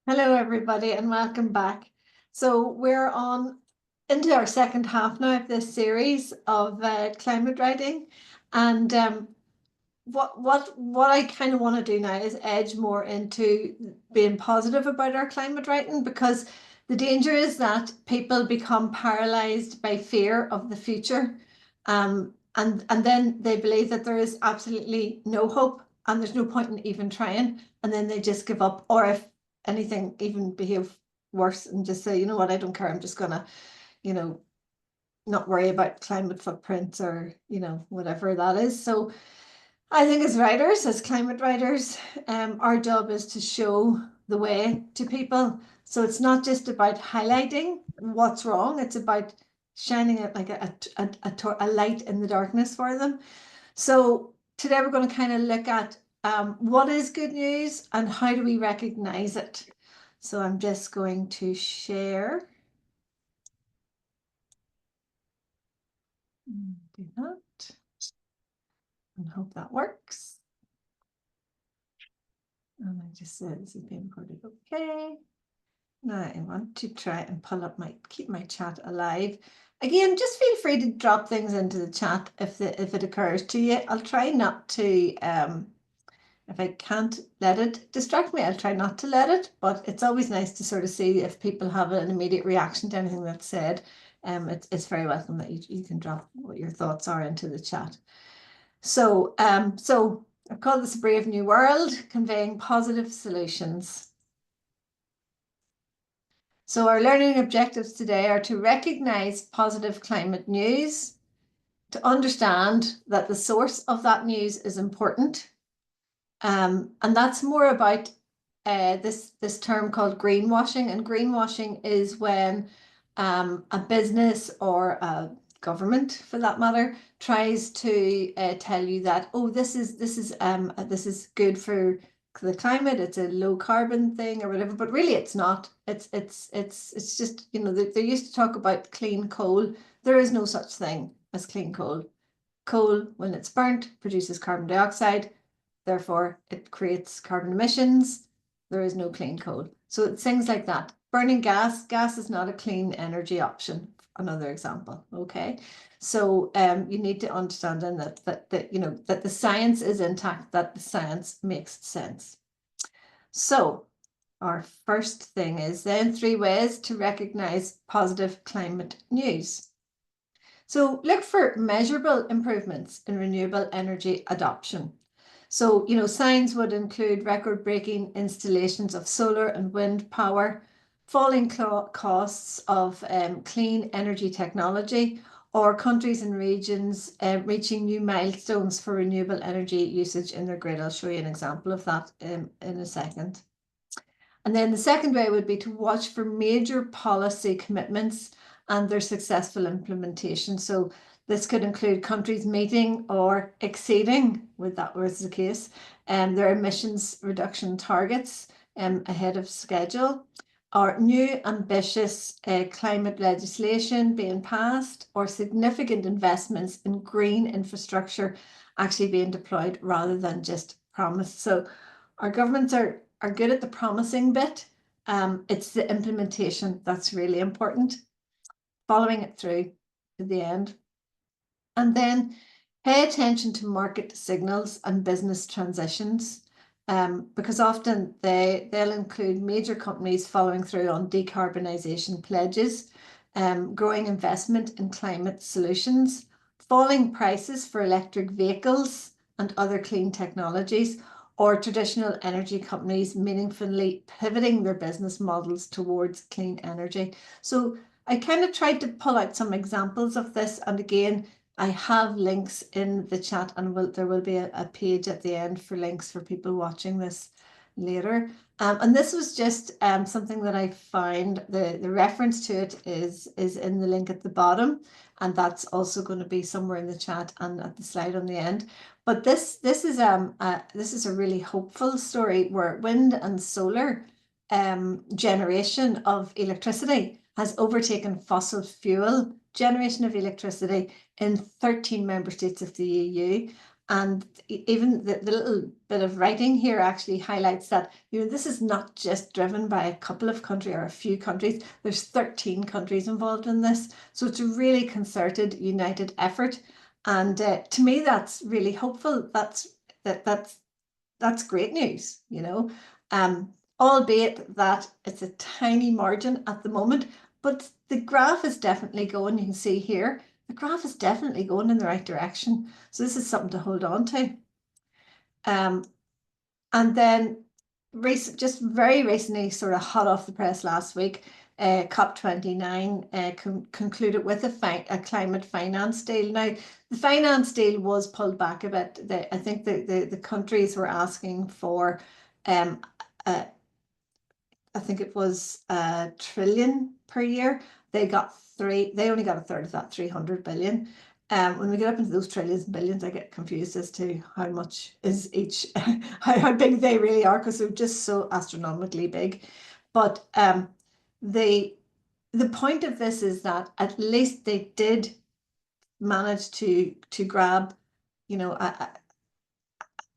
Hello, everybody, and welcome back. So we're on into our second half now of this series of climate writing, and what I kind of want to do now is edge more into being positive about our climate writing, because the danger is that people become paralyzed by fear of the future, and then they believe that there is absolutely no hope and there's no point in even trying, and then they just give up, or if anything, even behave worse and just say, you know what, I don't care, I'm just gonna, you know, not worry about climate footprints or, whatever that is. So I think as writers, as climate writers, our job is to show the way to people. So it's not just about highlighting what's wrong, it's about shining it like a light in the darkness for them. So today we're going to kind of look at what is good news and how do we recognize it. So I'm just going to share. Do that and hope that works. And I just said this is being recorded. Okay. Now I want to try and keep my chat alive. Again, just feel free to drop things into the chat if it occurs to you. I'll try not to if I can't let it distract me, I'll try not to let it, but it's always nice to sort of see if people have an immediate reaction to anything that's said. It's very welcome that you can drop what your thoughts are into the chat. So I've called this a Brave New World, Conveying Positive Solutions. So our learning objectives today are to recognize positive climate news, to understand that the source of that news is important. And that's more about this term called greenwashing. And greenwashing is when a business or a government, for that matter, tries to tell you that, oh, this is good for the climate. It's a low carbon thing or whatever, but really it's not. It's just, they used to talk about clean coal. There is no such thing as clean coal. Coal, when it's burnt, produces carbon dioxide. Therefore, it creates carbon emissions. There is no clean coal. So it's things like that. Burning gas is not a clean energy option. Another example. Okay. So you need to understand then that the science is intact, that the science makes sense. So our first thing is then 3 ways to recognize positive climate news. So look for measurable improvements in renewable energy adoption. So, signs would include record-breaking installations of solar and wind power, falling costs of clean energy technology, or countries and regions reaching new milestones for renewable energy usage in their grid. I'll show you an example of that in a second. And then the second way would be to watch for major policy commitments and their successful implementation. So this could include countries meeting or exceeding, with that was the case, their emissions reduction targets ahead of schedule, or new ambitious climate legislation being passed, or significant investments in green infrastructure actually being deployed rather than just promised. So our governments are good at the promising bit. It's the implementation that's really important, following it through to the end. And then pay attention to market signals and business transitions, because often they'll include major companies following through on decarbonisation pledges, growing investment in climate solutions, falling prices for electric vehicles and other clean technologies, or traditional energy companies meaningfully pivoting their business models towards clean energy. So I kind of tried to pull out some examples of this, and again, I have links in the chat, and there will be a page at the end for links for people watching this later. And this was just something that I found. The reference to it is in the link at the bottom, and that's also going to be somewhere in the chat and at the slide on the end. But this is a really hopeful story where wind and solar generation of electricity has overtaken fossil fuel generation of electricity in 13 member states of the EU. And even the little bit of writing here actually highlights that, this is not just driven by a couple of countries or a few countries. There's 13 countries involved in this. So it's a really concerted, united effort. And to me, that's really hopeful. That's great news, albeit that it's a tiny margin at the moment, but the graph is definitely going. You can see here, the graph is definitely going in the right direction. So this is something to hold on to. And then just very recently, sort of hot off the press last week, COP29 concluded with a climate finance deal. Now, the finance deal was pulled back a bit. I think the countries were asking for, I think it was $1 trillion per year. They only got a third of that, 300 billion. When we get up into those trillions and billions, I get confused as to how much is each, how big they really are, because they're just so astronomically big. But the point of this is that at least they did manage to grab, an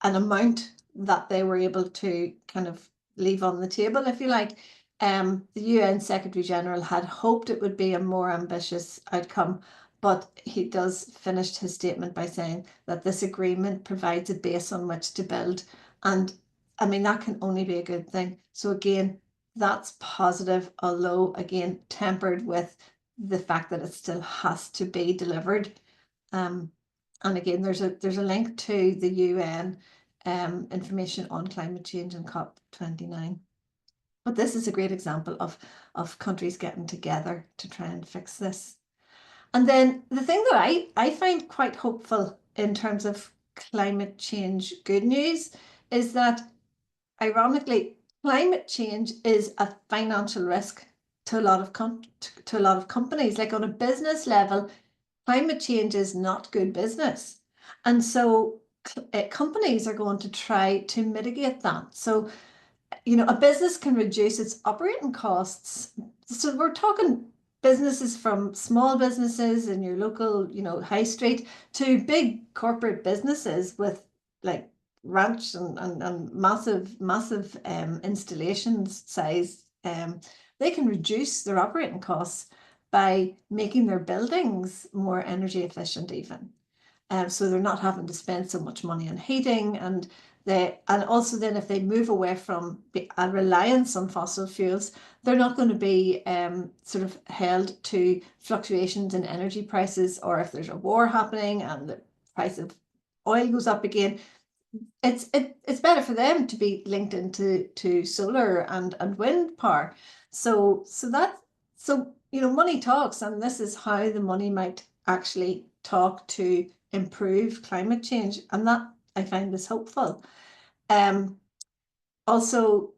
amount that they were able to kind of leave on the table, if you like. The UN Secretary General had hoped it would be a more ambitious outcome, but he does finish his statement by saying that this agreement provides a base on which to build. And I mean, that can only be a good thing. So again, that's positive, although again, tempered with the fact that it still has to be delivered. And again, there's a link to the UN information on climate change in COP29. But this is a great example of countries getting together to try and fix this. And then the thing that I find quite hopeful in terms of climate change good news is that, ironically, climate change is a financial risk to a lot of companies. Like on a business level, climate change is not good business. And so companies are going to try to mitigate that. So, a business can reduce its operating costs. So we're talking businesses from small businesses in your local, high street to big corporate businesses with like ranch and massive installations size. They can reduce their operating costs by making their buildings more energy efficient even. So they're not having to spend so much money on heating, and also then if they move away from a reliance on fossil fuels, they're not going to be sort of held to fluctuations in energy prices, or if there's a war happening and the price of oil goes up again, it's better for them to be linked into solar and wind power. So money talks, and this is how the money might actually talk to improve climate change, and that I find is hopeful. Also,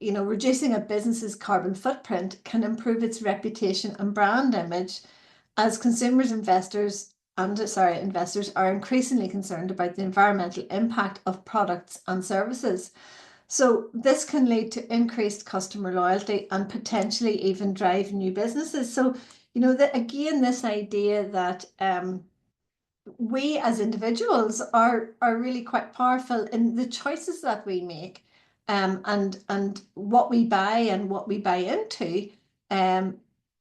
reducing a business's carbon footprint can improve its reputation and brand image, as investors are increasingly concerned about the environmental impact of products and services. So this can lead to increased customer loyalty and potentially even drive new businesses. So, again, this idea that we as individuals are really quite powerful in the choices that we make, and what we buy and what we buy into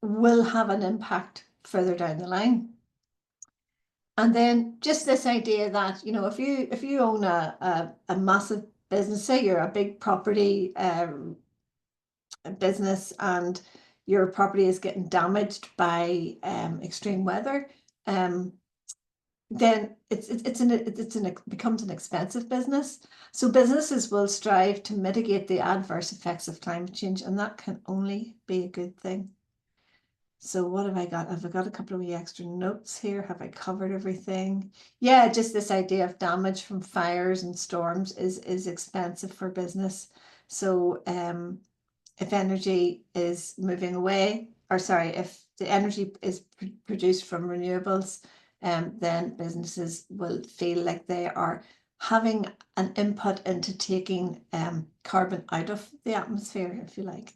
will have an impact further down the line. And then just this idea that, if you own a massive business, say you're a big property business, and your property is getting damaged by extreme weather, then it becomes an expensive business. So businesses will strive to mitigate the adverse effects of climate change, and that can only be a good thing. So what have I got? Have I got a couple of wee extra notes here? Have I covered everything? Yeah, just this idea of damage from fires and storms is expensive for business. So if energy is moving away, or sorry, if the energy is produced from renewables, then businesses will feel like they are having an input into taking carbon out of the atmosphere, if you like.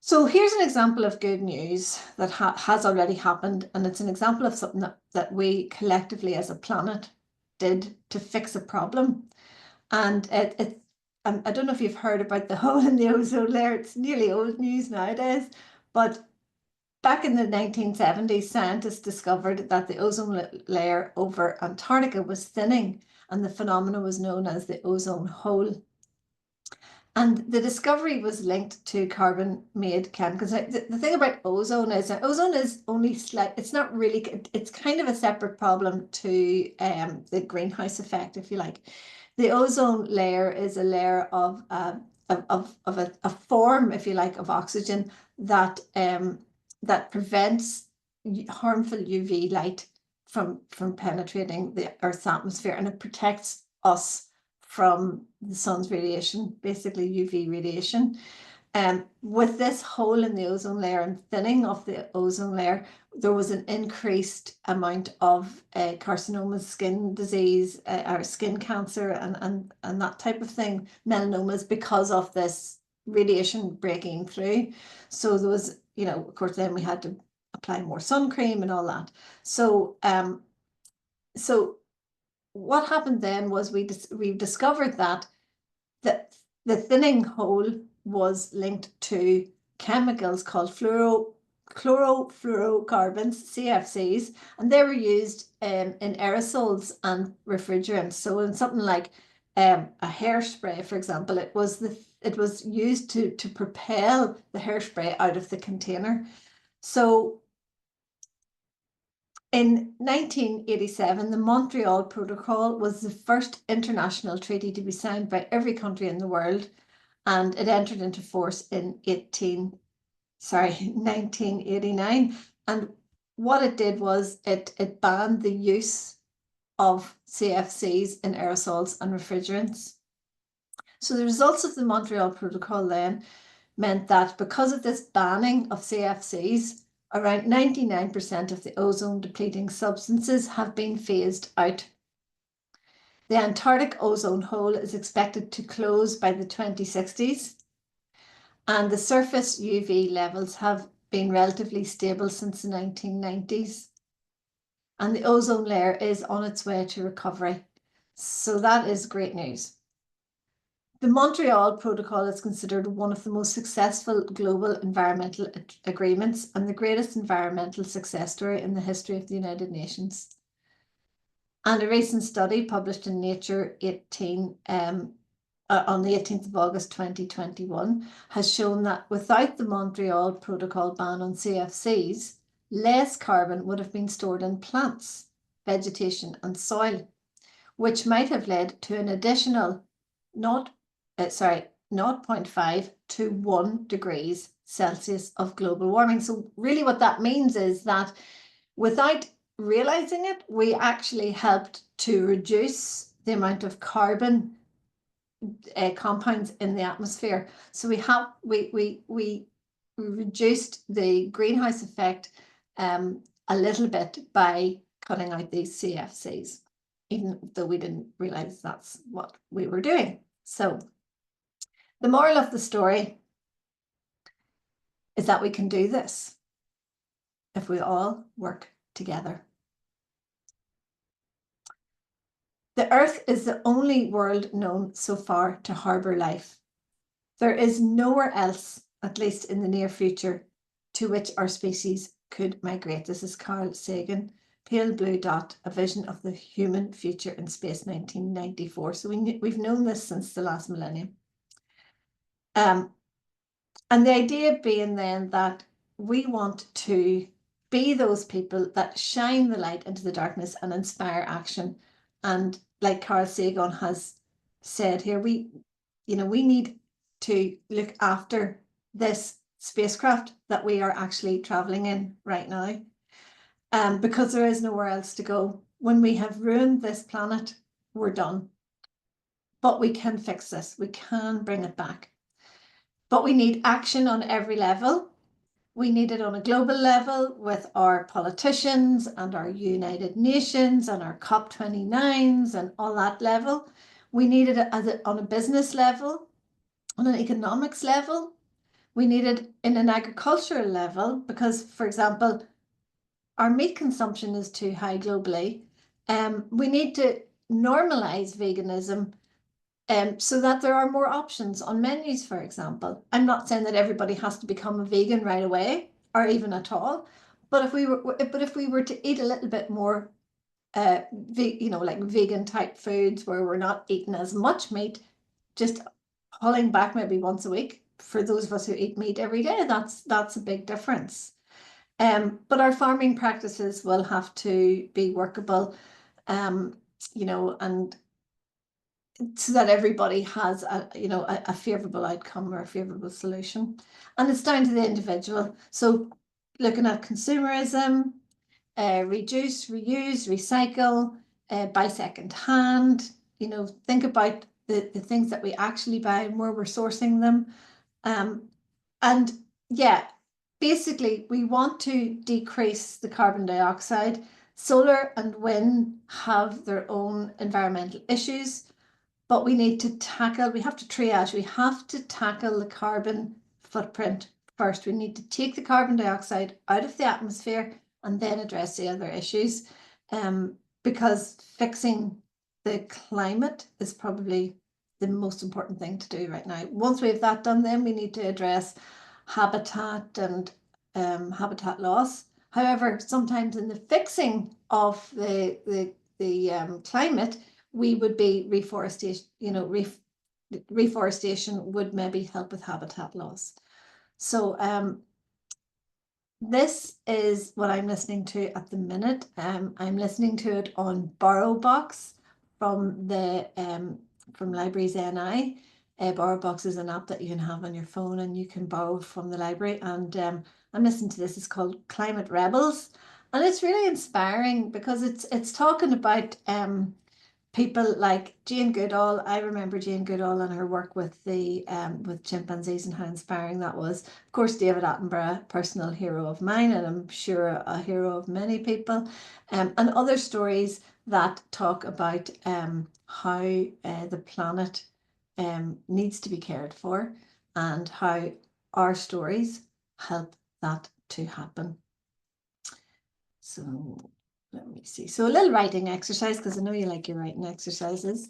So here's an example of good news that has already happened, and it's an example of something that we collectively as a planet did to fix a problem. And I don't know if you've heard about the hole in the ozone layer. It's nearly old news nowadays, but back in the 1970s, scientists discovered that the ozone layer over Antarctica was thinning, and the phenomenon was known as the ozone hole. And the discovery was linked to carbon-made chemicals. The thing about ozone is that ozone is only it's not really, it's kind of a separate problem to the greenhouse effect, if you like. The ozone layer is a layer of a form, if you like, of oxygen that that prevents harmful UV light from penetrating the Earth's atmosphere, and it protects us from the sun's radiation, basically UV radiation. With this hole in the ozone layer and thinning of the ozone layer, there was an increased amount of carcinomas, skin disease, or skin cancer, and that type of thing, melanomas, because of this radiation breaking through. So there was, you know, of course, then we had to apply more sun cream and all that. So what happened then was we discovered that the thinning hole was linked to chemicals called chlorofluorocarbons, CFCs, and they were used in aerosols and refrigerants. So in something like a hairspray, for example, it was used to propel the hairspray out of the container. So in 1987, the Montreal Protocol was the first international treaty to be signed by every country in the world, and it entered into force in 1989. And what it did was it banned the use of CFCs in aerosols and refrigerants. So the results of the Montreal Protocol then meant that because of this banning of CFCs, around 99% of the ozone depleting substances have been phased out. The Antarctic ozone hole is expected to close by the 2060s, and the surface UV levels have been relatively stable since the 1990s. And the ozone layer is on its way to recovery. So that is great news. The Montreal Protocol is considered one of the most successful global environmental agreements and the greatest environmental success story in the history of the United Nations. And a recent study published in Nature on the 18th of August 2021 has shown that without the Montreal Protocol ban on CFCs, less carbon would have been stored in plants, vegetation and soil, which might have led to an additional 0.5 to 1 degrees Celsius of global warming. So really what that means is that without realizing it, we actually helped to reduce the amount of carbon compounds in the atmosphere. So we reduced the greenhouse effect a little bit by cutting out these CFCs, even though we didn't realize that's what we were doing. So the moral of the story is that we can do this if we all work together. The Earth is the only world known so far to harbour life. There is nowhere else, at least in the near future, to which our species could migrate. This is Carl Sagan, Pale Blue Dot, A Vision of the Human Future in Space, 1994. So we've known this since the last millennium. And the idea being then that we want to be those people that shine the light into the darkness and inspire action. And like Carl Sagan has said here, we need to look after this spacecraft that we are actually traveling in right now, because there is nowhere else to go. When we have ruined this planet, we're done. But we can fix this. We can bring it back. But we need action on every level. We need it on a global level with our politicians and our United Nations and our COP29s and all that level. We need it on a business level, on an economics level. We need it in an agricultural level because, for example, our meat consumption is too high globally. We need to normalize veganism, so that there are more options on menus, for example. I'm not saying that everybody has to become a vegan right away or even at all, but if we were to eat a little bit more, like vegan type foods where we're not eating as much meat, just pulling back maybe once a week for those of us who eat meat every day, that's a big difference. But our farming practices will have to be workable, and so that everybody has a favorable outcome or a favorable solution. And it's down to the individual. So looking at consumerism, reduce, reuse, recycle, buy second hand, think about the things that we actually buy and where we're sourcing them. And yeah, basically we want to decrease the carbon dioxide. Solar and wind have their own environmental issues, but we have to triage, we have to tackle the carbon footprint first. We need to take the carbon dioxide out of the atmosphere and then address the other issues, because fixing the climate is probably the most important thing to do right now. Once we have that done, then we need to address habitat and habitat loss. However, sometimes in the fixing of the climate, we would be reforestation, reforestation would maybe help with habitat loss. So this is what I'm listening to at the minute. I'm listening to it on BorrowBox from the from Libraries NI. BorrowBox is an app that you can have on your phone and you can borrow from the library. And I'm listening to this. It's called Climate Rebels, and it's really inspiring because it's talking about people like Jane Goodall. I remember Jane Goodall and her work with the with chimpanzees and how inspiring that was. Of course, David Attenborough, personal hero of mine, and I'm sure a hero of many people, and other stories that talk about how the planet needs to be cared for and how our stories help that to happen. So let me see. So a little writing exercise, because I know you like your writing exercises.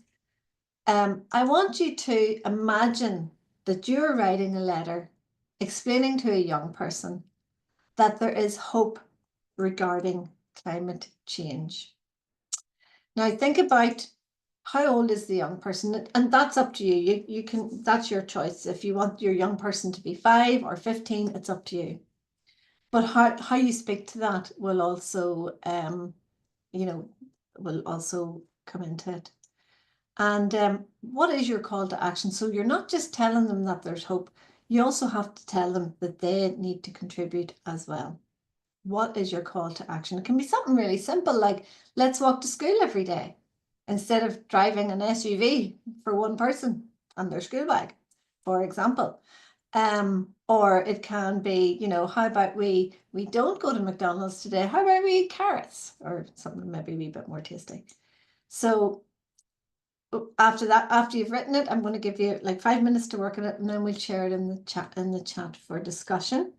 I want you to imagine that you're writing a letter explaining to a young person that there is hope regarding climate change. Now think about how old is the young person, and that's up to you. You can, that's your choice. If you want your young person to be 5 or 15, it's up to you. But how you speak to that will also will also come into it. And what is your call to action? So you're not just telling them that there's hope, you also have to tell them that they need to contribute as well. What is your call to action? It can be something really simple like, let's walk to school every day instead of driving an SUV for one person and their school bag, for example. Or it can be, how about we don't go to McDonald's today? How about we eat carrots or something maybe a wee bit more tasty? So after that, after you've written it, I'm going to give you like 5 minutes to work on it, and then we'll share it in the chat for discussion.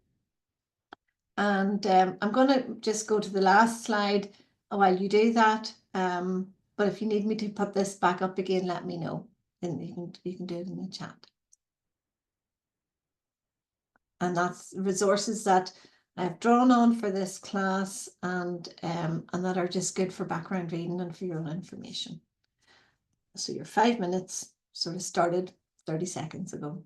And I'm going to just go to the last slide while you do that. But if you need me to put this back up again, let me know, and you can do it in the chat. And that's resources that I've drawn on for this class, and that are just good for background reading and for your own information. So your 5 minutes sort of started 30 seconds ago.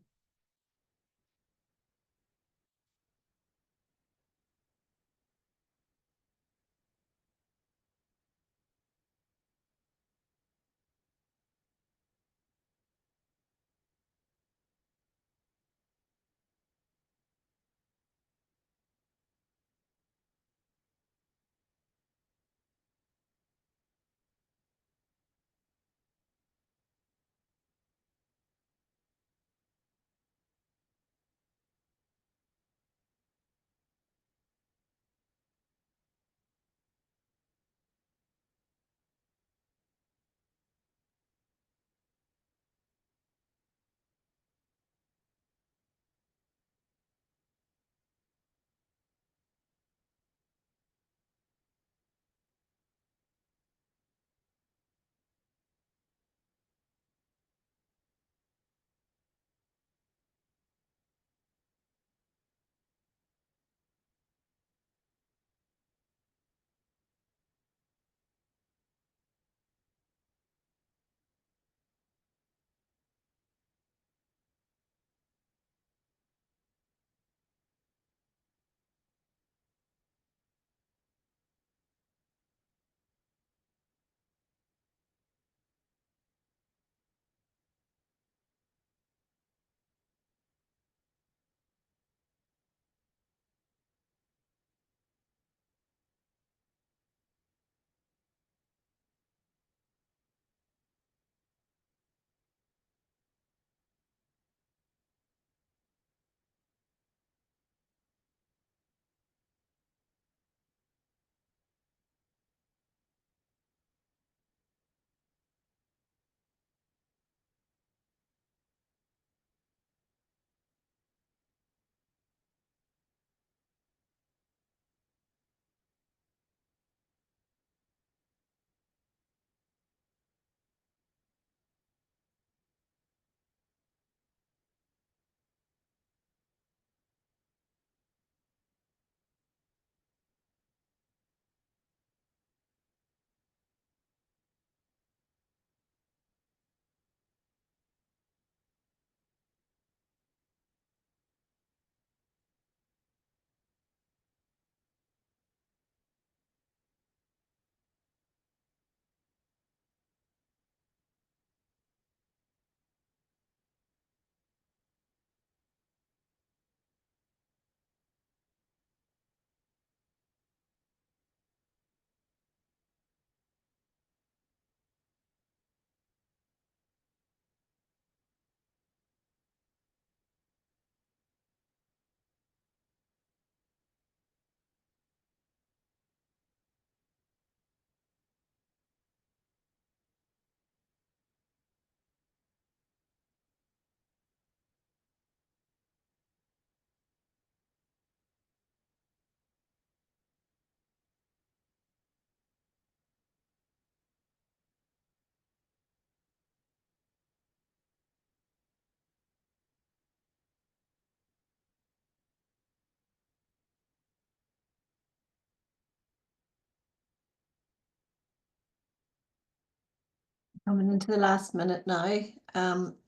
Coming into the last minute now.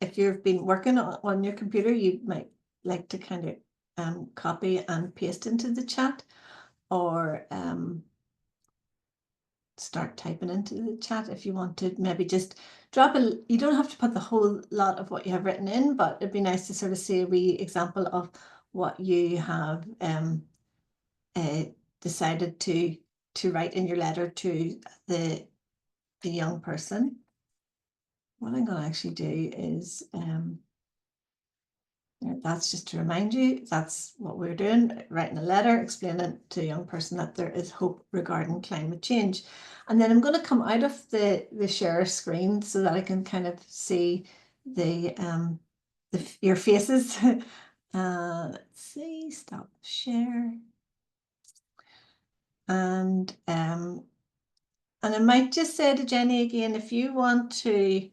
If you've been working on your computer, you might like to kind of copy and paste into the chat, or start typing into the chat if you want to. Maybe just drop you don't have to put the whole lot of what you have written in, but it'd be nice to sort of see a wee example of what you have decided to write in your letter to the young person. What I'm going to actually do is that's just to remind you, that's what we're doing, writing a letter explaining to a young person that there is hope regarding climate change. And then I'm going to come out of the share screen so that I can kind of see your faces. Let's see, stop share. And I might just say to Jenny again, if you want to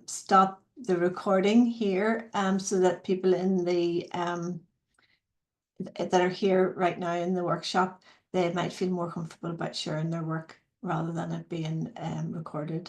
stop the recording here, so that people in the that are here right now in the workshop, they might feel more comfortable about sharing their work rather than it being recorded.